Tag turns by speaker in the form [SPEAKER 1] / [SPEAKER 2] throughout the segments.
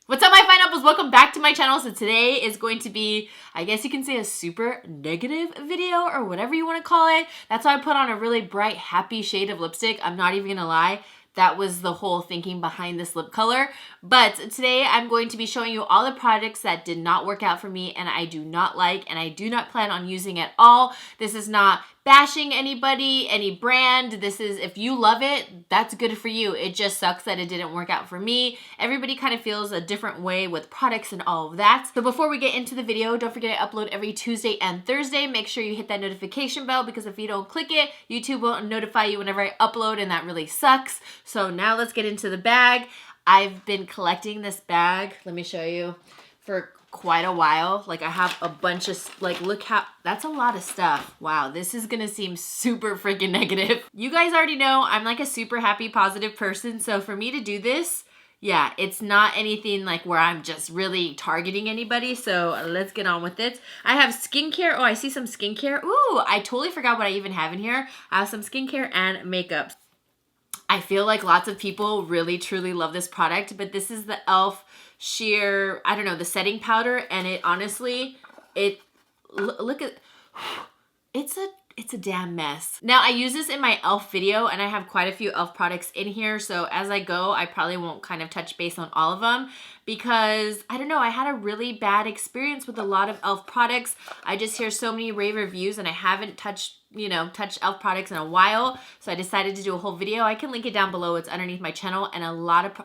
[SPEAKER 1] What's up, my pineapples? Welcome back to my channel. So today is going to be, I guess you can say, a super negative video or whatever you want to call it. That's why I put on a really bright, happy shade of lipstick. I'm not even gonna lie. That was the whole thinking behind this lip color. But today I'm going to be showing you all the products that did not work out for me and I do not like and I do not plan on using at all. This is not bashing anybody, any brand. This is, if you love it, that's good for you. It just sucks that it didn't work out for me. Everybody kind of feels a different way with products and all of that. So before we get into the video, don't forget I upload every Tuesday and Thursday. Make sure you hit that notification bell because if you don't click it, YouTube won't notify you whenever I upload and that really sucks. So now let's get into the bag. I've been collecting this bag, let me show you, for quite a while. Like I have a bunch of, like, look how, that's a lot of stuff. Wow, this is gonna seem super freaking negative. You guys already know I'm like a super happy, positive person. So for me to do this, yeah, it's not anything like where I'm just really targeting anybody. So let's get on with it. I have skincare. Oh, I see some skincare. Ooh, I totally forgot what I even have in here. I have some skincare and makeup. I feel like lots of people really truly love this product, but this is the e.l.f. sheer, I don't know, the setting powder, and it honestly, look at, it's a damn mess. Now I use this in my e.l.f. video and I have quite a few e.l.f. products in here, so as I go, I probably won't kind of touch base on all of them because, I don't know, I had a really bad experience with a lot of e.l.f. products. I just hear so many rave reviews and I haven't touched e.l.f. products in a while, so I decided to do a whole video. I can link it down below. It's underneath my channel, and a lot of,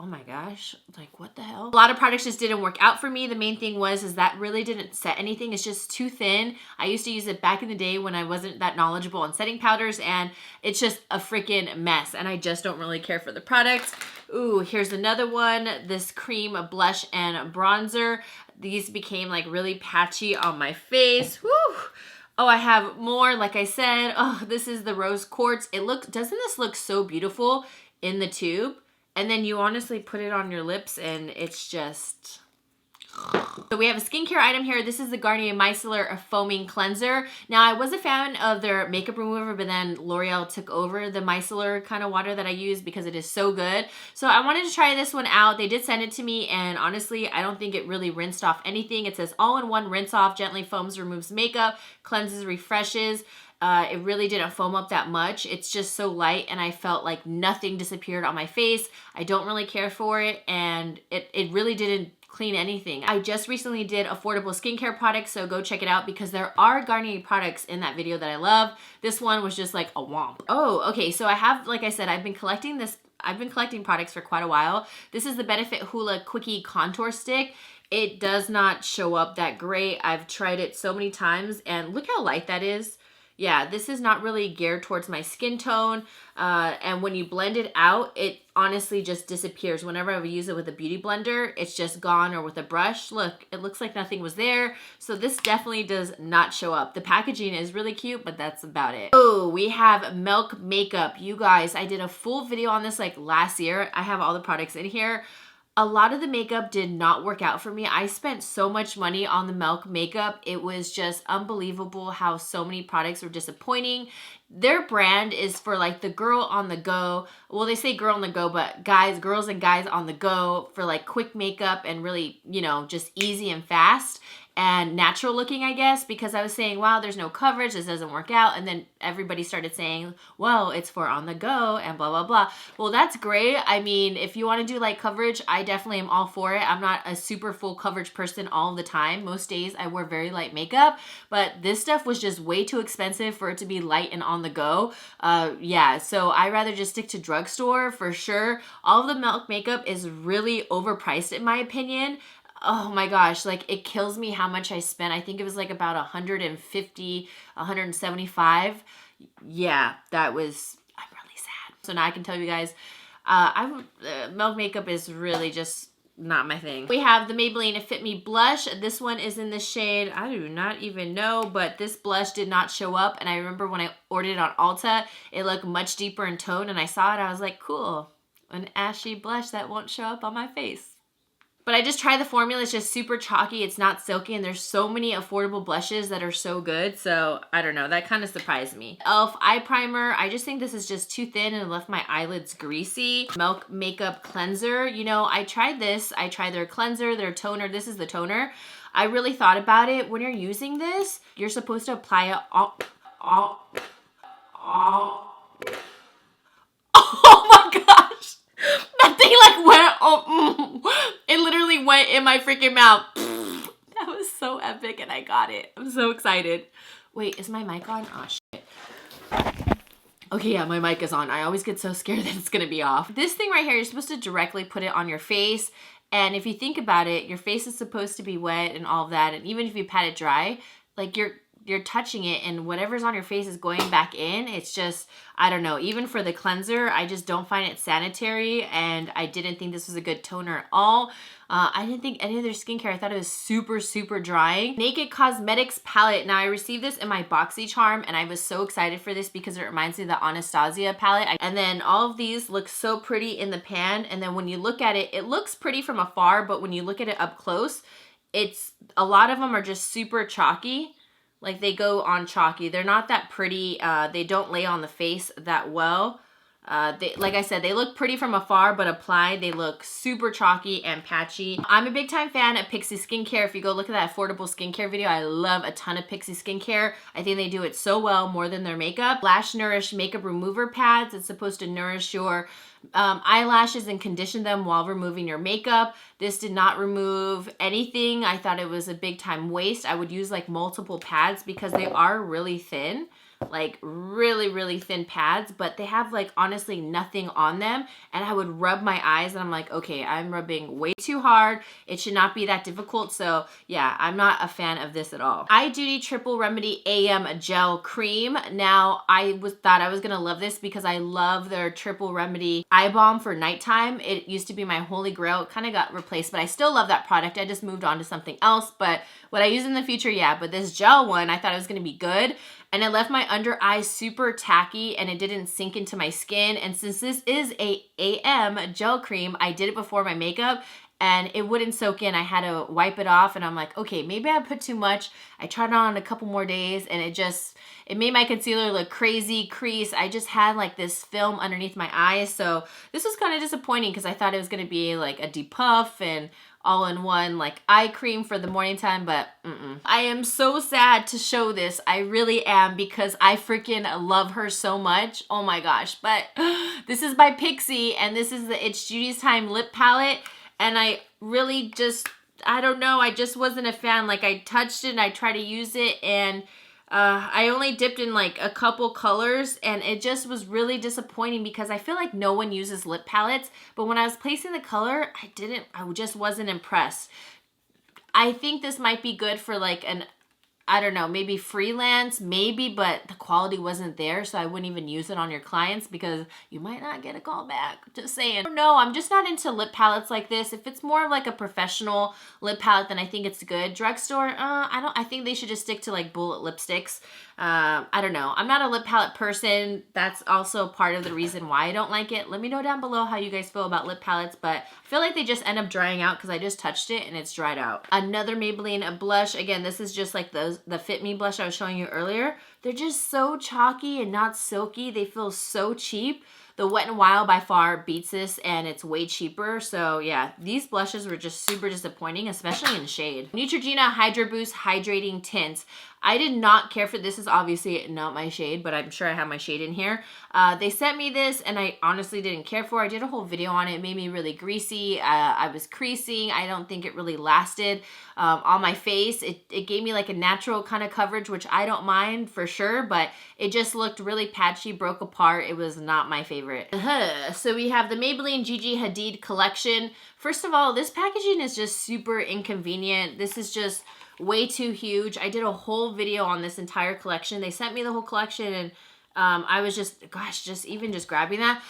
[SPEAKER 1] oh my gosh, like what the hell? A lot of products just didn't work out for me. The main thing was that really didn't set anything. It's just too thin. I used to use it back in the day when I wasn't that knowledgeable on setting powders, and it's just a freaking mess, and I just don't really care for the products. Ooh, here's another one. This cream blush and bronzer. These became like really patchy on my face. Woo! Oh, I have more, like I said. Oh, this is the rose quartz. Doesn't this look so beautiful in the tube? And then you honestly put it on your lips and it's just... So we have a skincare item here. This is the Garnier Micellar Foaming Cleanser. Now, I was a fan of their makeup remover, but then L'Oreal took over the micellar kind of water that I use because it is so good. So I wanted to try this one out. They did send it to me, and honestly, I don't think it really rinsed off anything. It says all-in-one rinse off, gently foams, removes makeup, cleanses, refreshes. It really didn't foam up that much. It's just so light, and I felt like nothing disappeared on my face. I don't really care for it, and it really didn't clean anything. I just recently did affordable skincare products, so go check it out because there are Garnier products in that video that I love. This one was just like a womp. Oh, okay, so I have, like I said, I've been collecting products for quite a while. This is the Benefit Hoola Quickie Contour Stick. It does not show up that great. I've tried it so many times, and look how light that is. Yeah, this is not really geared towards my skin tone, and when you blend it out, it honestly just disappears. Whenever I would use it with a beauty blender, it's just gone, or with a brush. Look, it looks like nothing was there, so this definitely does not show up. The packaging is really cute, but that's about it. Oh, we have Milk Makeup. You guys, I did a full video on this like last year. I have all the products in here. A lot of the makeup did not work out for me. I spent so much money on the Milk makeup. It was just unbelievable how so many products were disappointing. Their brand is for like the girl on the go. Well, they say girl on the go, but girls and guys on the go for like quick makeup and really, just easy and fast and natural looking, I guess, because I was saying, wow, there's no coverage, this doesn't work out. And then everybody started saying, well, it's for on the go and blah, blah, blah. Well, that's great. I mean, if you want to do light coverage, I definitely am all for it. I'm not a super full coverage person all the time. Most days I wear very light makeup, but this stuff was just way too expensive for it to be light and on the go. Yeah, so I rather just stick to drugstore for sure. All of the Milk makeup is really overpriced in my opinion. Oh my gosh, like it kills me how much I spent. I think it was like about 150, 175. Yeah, I'm really sad. So now I can tell you guys, Milk makeup is really just not my thing. We have the Maybelline Fit Me blush. This one is in the shade, I do not even know, but this blush did not show up. And I remember when I ordered it on Ulta, it looked much deeper in tone, and I saw it, I was like, cool, an ashy blush that won't show up on my face. But I just tried the formula. It's just super chalky. It's not silky. And there's so many affordable blushes that are so good. So I don't know. That kind of surprised me. e.l.f. eye primer. I just think this is just too thin and left my eyelids greasy. Milk makeup cleanser. You know, I tried this. I tried their cleanser, their toner. This is the toner. I really thought about it. When you're using this, you're supposed to apply it all. Oh my gosh. That thing like went, it literally went in my freaking mouth. That was so epic and I got it. I'm so excited. Wait, is my mic on? Oh shit. Okay, yeah, my mic is on. I always get so scared that it's gonna be off. This thing right here, you're supposed to directly put it on your face. And if you think about it, your face is supposed to be wet and all of that. And even if you pat it dry, like you're touching it and whatever's on your face is going back in. It's just, I don't know. Even for the cleanser, I just don't find it sanitary. And I didn't think this was a good toner at all. I didn't think any of their skincare. I thought it was super, super drying. Naked Cosmetics palette. Now I received this in my BoxyCharm and I was so excited for this because it reminds me of the Anastasia palette. And then all of these look so pretty in the pan. And then when you look at it, it looks pretty from afar, but when you look at it up close, a lot of them are just super chalky. Like they go on chalky. They're not that pretty. They don't lay on the face that well. Like I said, they look pretty from afar, but applied, they look super chalky and patchy. I'm a big time fan of Pixi Skincare. If you go look at that affordable skincare video, I love a ton of Pixi Skincare. I think they do it so well, more than their makeup. Lash Nourish Makeup Remover Pads. It's supposed to nourish your eyelashes and condition them while removing your makeup. This did not remove anything. I thought it was a big time waste. I would use like multiple pads because they are really thin. Like really, really thin pads, but they have like honestly nothing on them. And I would rub my eyes and I'm like, okay, I'm rubbing way too hard. It should not be that difficult. So yeah, I'm not a fan of this at all. Eye Duty Triple Remedy AM Gel Cream. Now I thought I was gonna love this because I love their Triple Remedy eye balm for nighttime. It used to be my holy grail. It kind of got replaced, but I still love that product. I just moved on to something else. But what I use in the future, yeah. But this gel one, I thought it was gonna be good. And it left my under eye super tacky and it didn't sink into my skin. And since this is a AM gel cream, I did it before my makeup and it wouldn't soak in. I had to wipe it off and I'm like, okay, maybe I put too much. I tried it on a couple more days and it made my concealer look crazy, crease. I just had like this film underneath my eyes. So this was kind of disappointing because I thought it was going to be like a depuff and all-in-one like eye cream for the morning time, but I am so sad to show this. I really am because I freaking love her so much. Oh my gosh. But this is by Pixi and this is the It's Judy's Time lip palette. And I really just, I don't know. I just wasn't a fan. Like I touched it and I tried to use it and I only dipped in like a couple colors and it just was really disappointing because I feel like no one uses lip palettes, but when I was placing the color, I just wasn't impressed. I think this might be good for like I don't know, maybe freelance, maybe, but the quality wasn't there, so I wouldn't even use it on your clients because you might not get a call back. Just saying. No, I'm just not into lip palettes like this. If it's more of like a professional lip palette, then I think it's good. Drugstore, I think they should just stick to like bullet lipsticks. I don't know. I'm not a lip palette person. That's also part of the reason why I don't like it. Let me know down below how you guys feel about lip palettes, but I feel like they just end up drying out because I just touched it and it's dried out. Another Maybelline blush. Again, this is just like the Fit Me blush I was showing you earlier. They're just so chalky and not silky. They feel so cheap. The Wet n Wild by far beats this and it's way cheaper. So yeah, these blushes were just super disappointing, especially in shade. Neutrogena Hydro Boost Hydrating Tint. I did not care for this. Is obviously not my shade, but I'm sure I have my shade in here. They sent me this and I honestly didn't care for it. I did a whole video on it. It made me really greasy. I was creasing. I don't think it really lasted on my face. It gave me like a natural kind of coverage, which I don't mind for sure, but it just looked really patchy, broke apart. It was not my favorite. So we have the Maybelline Gigi Hadid collection. First of all, this packaging is just super inconvenient. This is just way too huge. I did a whole video on this entire collection. They sent me the whole collection and I was just, gosh, just grabbing that.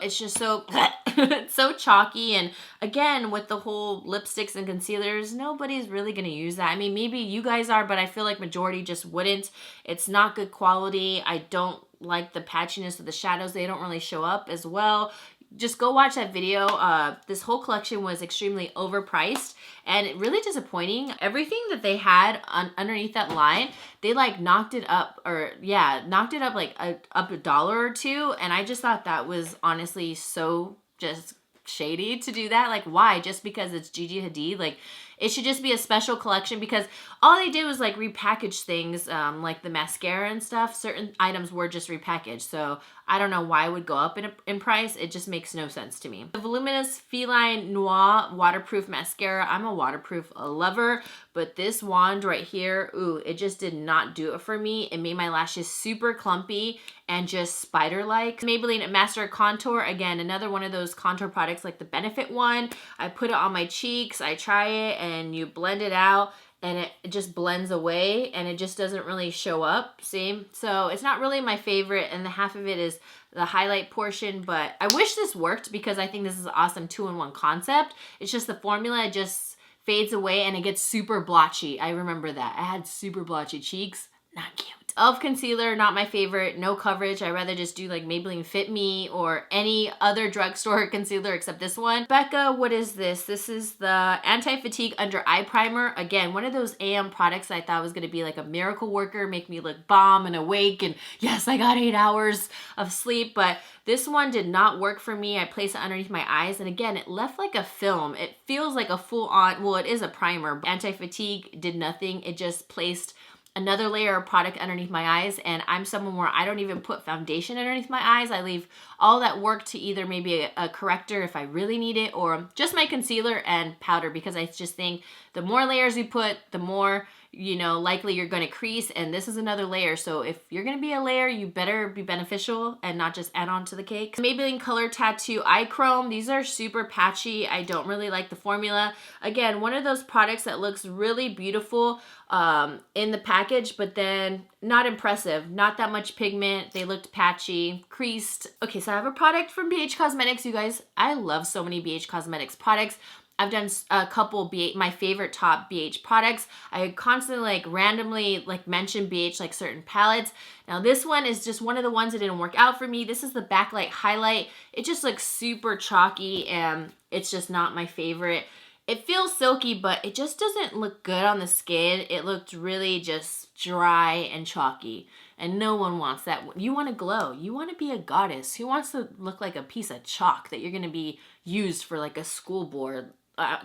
[SPEAKER 1] It's just so, it's so chalky. And again, with the whole lipsticks and concealers, nobody's really going to use that. I mean, maybe you guys are, but I feel like majority just wouldn't. It's not good quality. I don't like the patchiness of the shadows. They don't really show up as well. just go watch that video. This whole collection was extremely overpriced and really disappointing. Everything that they had underneath that line, they like knocked it up, or yeah, knocked it up like up $1 or $2. And I just thought that was honestly so just shady to do that. Like, why? Just because it's Gigi Hadid? Like, it should just be a special collection, because all they did was like repackage things, like the mascara and stuff. Certain items were just repackaged, so I don't know why it would go up in price. It just makes no sense to me. The Voluminous Feline Noir Waterproof Mascara. I'm a waterproof lover, but this wand right here, ooh, it just did not do it for me. It made my lashes super clumpy and just spider-like. Maybelline Master Contour, again, another one of those contour products like the Benefit one. I put it on my cheeks, I try it, and you blend it out, and it just blends away, and it just doesn't really show up, see? So it's not really my favorite, and the half of it is the highlight portion, but I wish this worked because I think this is an awesome 2-in-1 concept. It's just the formula just fades away and it gets super blotchy. I remember that. I had super blotchy cheeks. Not cute. e.l.f. concealer, not my favorite. No coverage. I'd rather just do like Maybelline Fit Me or any other drugstore concealer except this one. Becca, what is this? This is the Anti-Fatigue Under Eye Primer. Again, one of those AM products I thought was going to be like a miracle worker, make me look bomb and awake, and yes, I got 8 hours of sleep, but this one did not work for me. I placed it underneath my eyes, and again, it left like a film. It feels like a full-on, well, it is a primer. Anti-Fatigue did nothing. It just placed another layer of product underneath my eyes, and I'm someone where I don't even put foundation underneath my eyes. I leave all that work to either maybe a corrector if I really need it, or just my concealer and powder, because I just think the more layers you put, the more, you know, likely you're going to crease, and this is another layer. So if you're going to be a layer, you better be beneficial and not just add on to the cake. Maybelline Color Tattoo Eye Chrome. These are super patchy. I don't really like the formula. Again, one of those products that looks really beautiful in the package, but then not impressive. Not that much pigment. They looked patchy, creased. Okay, so I have a product from BH Cosmetics, you guys. I love so many BH Cosmetics products. I've done a couple my favorite top BH products. I constantly like randomly like mention BH like certain palettes. Now this one is just one of the ones that didn't work out for me. This is the Backlight Highlight. It just looks super chalky and it's just not my favorite. It feels silky, but it just doesn't look good on the skin. It looked really just dry and chalky. And no one wants that. You want to glow. You want to be a goddess. Who wants to look like a piece of chalk that you're going to be used for like a school board?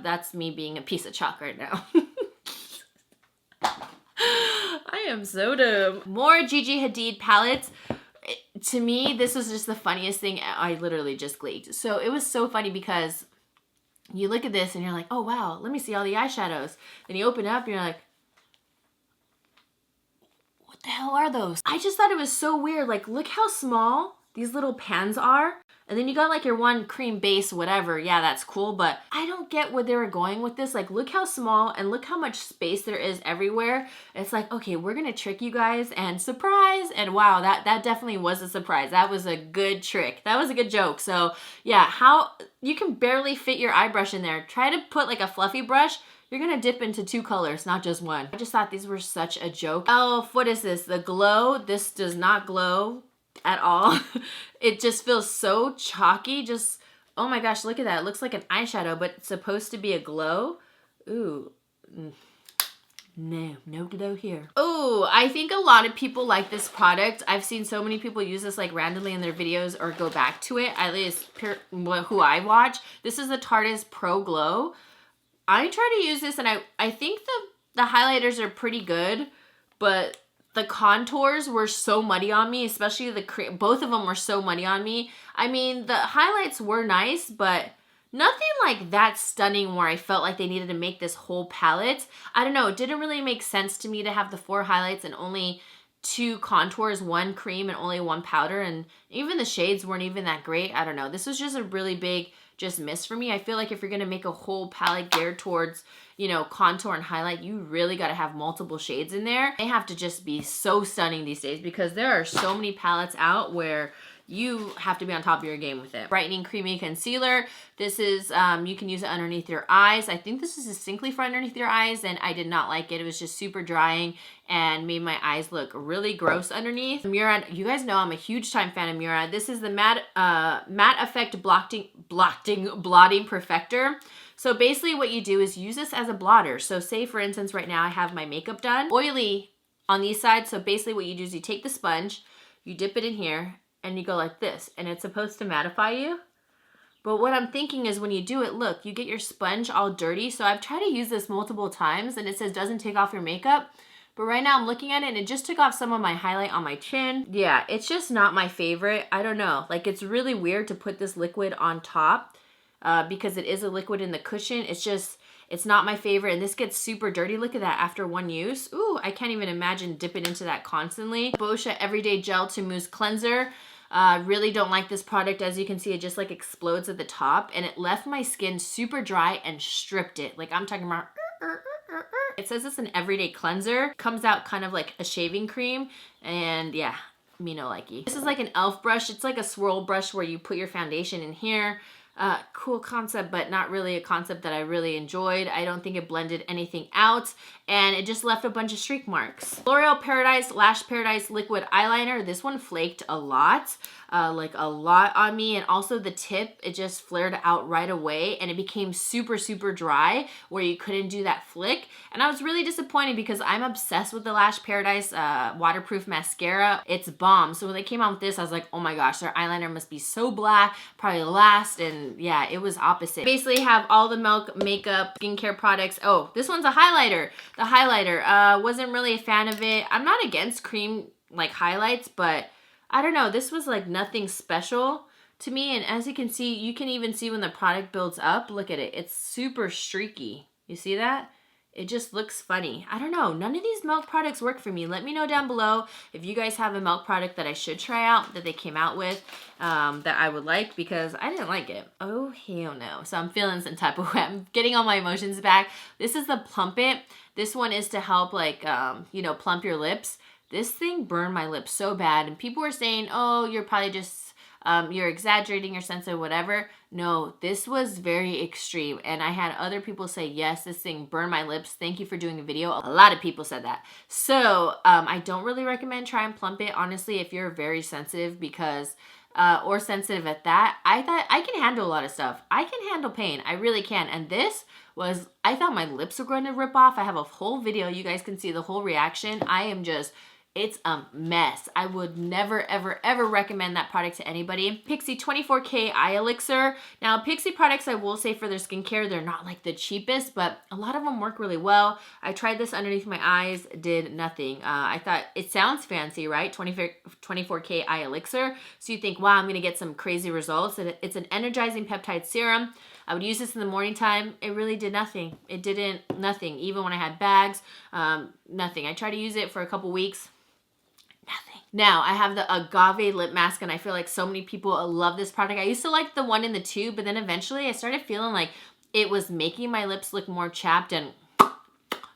[SPEAKER 1] That's me being a piece of chalk right now. I am so dumb. More Gigi Hadid palettes. To me, this was just the funniest thing. I literally just gleeked. So it was so funny because you look at this and you're like, oh wow, let me see all the eyeshadows. Then you open it up and you're like, what the hell are those? I just thought it was so weird. Like, look how small these little pans are. And then you got like your one cream base, whatever. Yeah, that's cool. But I don't get where they were going with this. Like, look how small and look how much space there is everywhere. It's like, okay, we're going to trick you guys and surprise. And wow, that definitely was a surprise. That was a good trick. That was a good joke. So yeah, how you can barely fit your eye brush in there. Try to put like a fluffy brush. You're going to dip into 2 colors, not just one. I just thought these were such a joke. Oh, what is this? The Glow. This does not glow at all. It just feels so chalky. Just, oh my gosh, look at that. It looks like an eyeshadow, but it's supposed to be a glow. Ooh. No glow here. Oh, I think a lot of people like this product. I've seen so many people use this like randomly in their videos or go back to it, at least who I watch. This is the Tarte's Pro Glow. I try to use this and I think the highlighters are pretty good, but the contours were so muddy on me, especially both of them were so muddy on me. I mean, the highlights were nice, but nothing like that stunning where I felt like they needed to make this whole palette. I don't know, it didn't really make sense to me to have the 4 highlights and only 2 contours, 1 cream and only 1 powder, and even the shades weren't even that great. I don't know, this was just a really big miss for me. I feel like if you're gonna make a whole palette geared towards, you know, contour and highlight, you really got to have multiple shades in there. They have to just be so stunning these days because there are so many palettes out where you have to be on top of your game with it. Brightening Creamy Concealer. This is, you can use it underneath your eyes. I think this is distinctly for underneath your eyes, and I did not like it. It was just super drying and made my eyes look really gross underneath. Murad, you guys know I'm a huge time fan of Murad. This is the Matte Effect Blotting Perfector. So basically what you do is use this as a blotter. So say for instance, right now I have my makeup done, oily on these sides. So basically what you do is you take the sponge, you dip it in here, and you go like this, and it's supposed to mattify you. But what I'm thinking is when you do it, look, you get your sponge all dirty. So I've tried to use this multiple times and it says doesn't take off your makeup. But right now I'm looking at it and it just took off some of my highlight on my chin. Yeah, it's just not my favorite. I don't know. Like, it's really weird to put this liquid on top because it is a liquid in the cushion. It's not my favorite. And this gets super dirty. Look at that after one use. Ooh, I can't even imagine dipping into that constantly. Boscia Everyday Gel to Mousse Cleanser. Really don't like this product. As you can see, it just like explodes at the top and it left my skin super dry and stripped it. Like, I'm talking about... It says it's an everyday cleanser. Comes out kind of like a shaving cream. And yeah, me no likey. This is like an e.l.f. brush. It's like a swirl brush where you put your foundation in here. Cool concept, but not really a concept that I really enjoyed. I don't think it blended anything out. And it just left a bunch of streak marks. L'Oreal Paradise Lash Paradise Liquid Eyeliner. This one flaked a lot. Like a lot on me, and also the tip, it just flared out right away and it became super, super dry where you couldn't do that flick. And I was really disappointed because I'm obsessed with the Lash Paradise waterproof mascara. It's bomb. So when they came out with this, I was like, oh my gosh, their eyeliner must be so black, probably last. And yeah, it was opposite. Basically have all the Milk makeup, skincare products. Oh, this one's a highlighter. The highlighter, wasn't really a fan of it. I'm not against cream like highlights, but I don't know, this was like nothing special to me. And as you can see, you can even see when the product builds up. Look at it. It's super streaky. You see that? It just looks funny. I don't know. None of these Milk products work for me. Let me know down below if you guys have a Milk product that I should try out, that they came out with, that I would like, because I didn't like it. Oh, hell no. So I'm feeling some type of way. I'm getting all my emotions back. This is the Plump It. This one is to help like, you know, plump your lips. This thing burned my lips so bad, and people were saying, oh, you're probably just, you're exaggerating your sense of whatever. No, this was very extreme, and I had other people say, yes, this thing burned my lips. Thank you for doing a video. A lot of people said that. So I don't really recommend trying Plump It, honestly, if you're very sensitive, because, or sensitive at that. I thought I can handle a lot of stuff. I can handle pain. I really can. And this was, I thought my lips were going to rip off. I have a whole video. You guys can see the whole reaction. I am just... It's a mess. I would never, ever, ever recommend that product to anybody. Pixi 24K Eye Elixir. Now, Pixi products, I will say for their skincare, they're not like the cheapest, but a lot of them work really well. I tried this underneath my eyes, did nothing. I thought it sounds fancy, right? 24K Eye Elixir. So you think, wow, I'm gonna get some crazy results. It's an energizing peptide serum. I would use this in the morning time. It really did nothing. It didn't, nothing. Even when I had bags, nothing. I tried to use it for a couple weeks. Nothing. Now, I have the Agave lip mask, and I feel like so many people love this product. I used to like the one in the tube, but then eventually I started feeling like it was making my lips look more chapped, and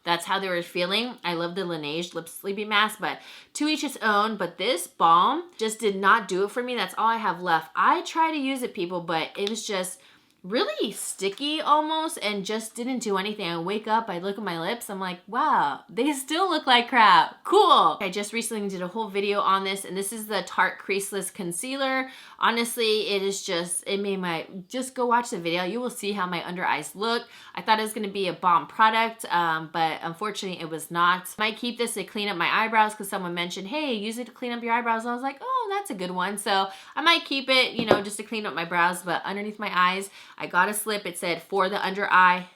[SPEAKER 1] that's how they were feeling. I love the Laneige lip sleeping mask, but to each its own. But this balm just did not do it for me. That's all I have left. I try to use it, people, but it was just really sticky almost and just didn't do anything. I wake up, I look at my lips, I'm like, wow, they still look like crap. Cool. I just recently did a whole video on this, and this is the Tarte Creaseless Concealer. Honestly, it is just, it made my, just go watch the video. You will see how my under eyes look. I thought it was going to be a bomb product, but unfortunately it was not. Might keep this to clean up my eyebrows because someone mentioned, hey, use it to clean up your eyebrows. I was like, oh, that's a good one. So I might keep it, you know, just to clean up my brows, but underneath my eyes, I got a slip. It said for the under eye.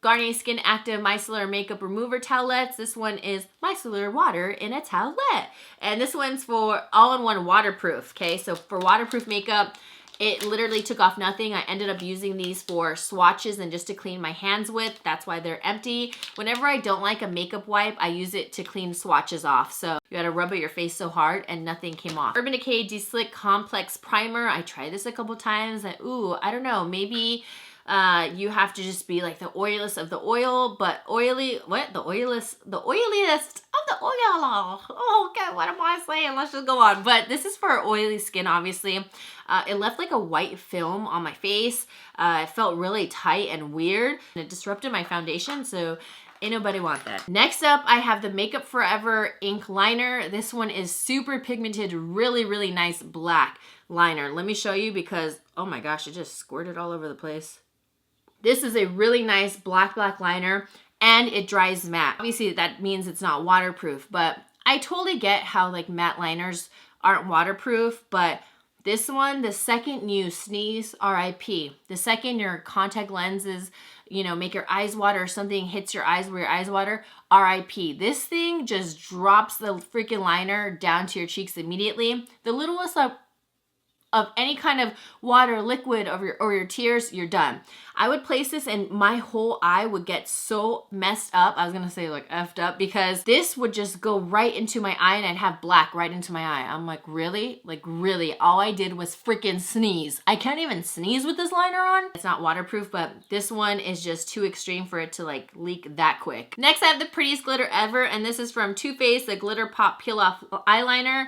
[SPEAKER 1] Garnier Skin Active Micellar Makeup Remover Towelettes. This one is micellar water in a towelette. And this one's for all-in-one waterproof, okay? So for waterproof makeup, it literally took off nothing. I ended up using these for swatches and just to clean my hands with. That's why they're empty. Whenever I don't like a makeup wipe, I use it to clean swatches off. So you gotta rub at your face so hard and nothing came off. Urban Decay De-Slick Complex Primer. I tried this a couple times and ooh, I don't know, maybe you have to just be like the oiliest of the oil, but oily, what? The oiliest of the oil. Oh, okay, what am I saying? Let's just go on. But this is for oily skin, obviously. It left like a white film on my face. It felt really tight and weird. And it disrupted my foundation, so ain't nobody want that. Next up, I have the Makeup Forever ink liner. This one is super pigmented, really, really nice black liner. Let me show you because, oh my gosh, it just squirted all over the place. This is a really nice black liner, and it dries matte. Obviously, that means it's not waterproof, but I totally get how like matte liners aren't waterproof, but this one, the second you sneeze, RIP. The second your contact lenses, you know, make your eyes water or something hits your eyes where your eyes water, RIP. This thing just drops the freaking liner down to your cheeks immediately. The littlest of any kind of water, liquid, or your tears, you're done. I would place this and my whole eye would get so messed up. I was gonna say like effed up, because this would just go right into my eye and I'd have black right into my eye. I'm like, really? Like really? All I did was freaking sneeze. I can't even sneeze with this liner on. It's not waterproof, but this one is just too extreme for it to like leak that quick. Next, I have the prettiest glitter ever, and this is from Too Faced, the Glitter Pop Peel Off Eyeliner.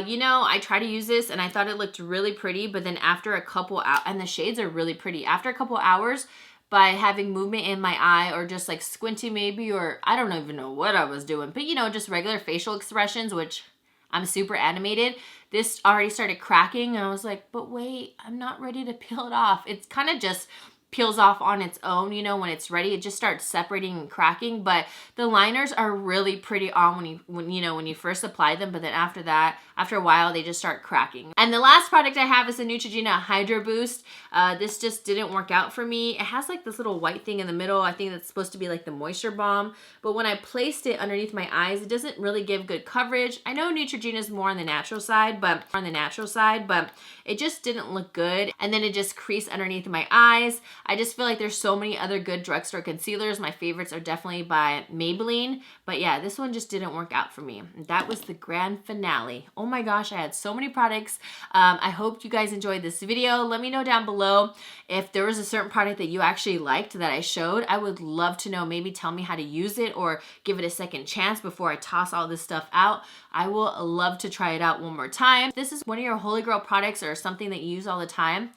[SPEAKER 1] You know, I tried to use this and I thought it looked really pretty, but then after a couple hours, and the shades are really pretty, after a couple hours, by having movement in my eye or just like squinting maybe, or I don't even know what I was doing, but you know, just regular facial expressions, which I'm super animated, this already started cracking and I was like, but wait, I'm not ready to peel it off. It's kind of just peels off on its own, you know, when it's ready. It just starts separating and cracking, but the liners are really pretty on when you first apply them, but then after that, after a while, they just start cracking. And the last product I have is the Neutrogena Hydro Boost. This just didn't work out for me. It has like this little white thing in the middle. I think that's supposed to be like the moisture bomb, but when I placed it underneath my eyes, it doesn't really give good coverage. I know Neutrogena is more on the natural side, but it just didn't look good. And then it just creased underneath my eyes. I just feel like there's so many other good drugstore concealers. My favorites are definitely by Maybelline, but yeah, this one just didn't work out for me. And that was the grand finale. Oh my gosh, I had so many products. I hope you guys enjoyed this video. Let me know down below if there was a certain product that you actually liked that I showed. I would love to know. Maybe tell me how to use it or give it a second chance before I toss all this stuff out. I will love to try it out one more time. If this is one of your holy grail products or something that you use all the time,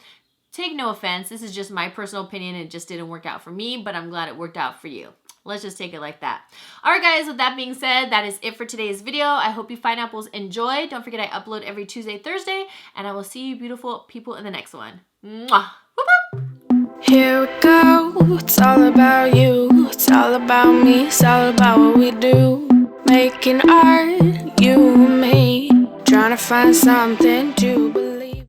[SPEAKER 1] take no offense. This is just my personal opinion. It just didn't work out for me, but I'm glad it worked out for you. Let's just take it like that. All right, guys, with that being said, that is it for today's video. I hope you pineapples enjoyed. Don't forget I upload every Tuesday, Thursday, and I will see you beautiful people in the next one. Mwah! Whoop, whoop.
[SPEAKER 2] Here we go. It's all about you. It's all about me. It's all about what we do. Making art, you and me. Trying to find something to believe.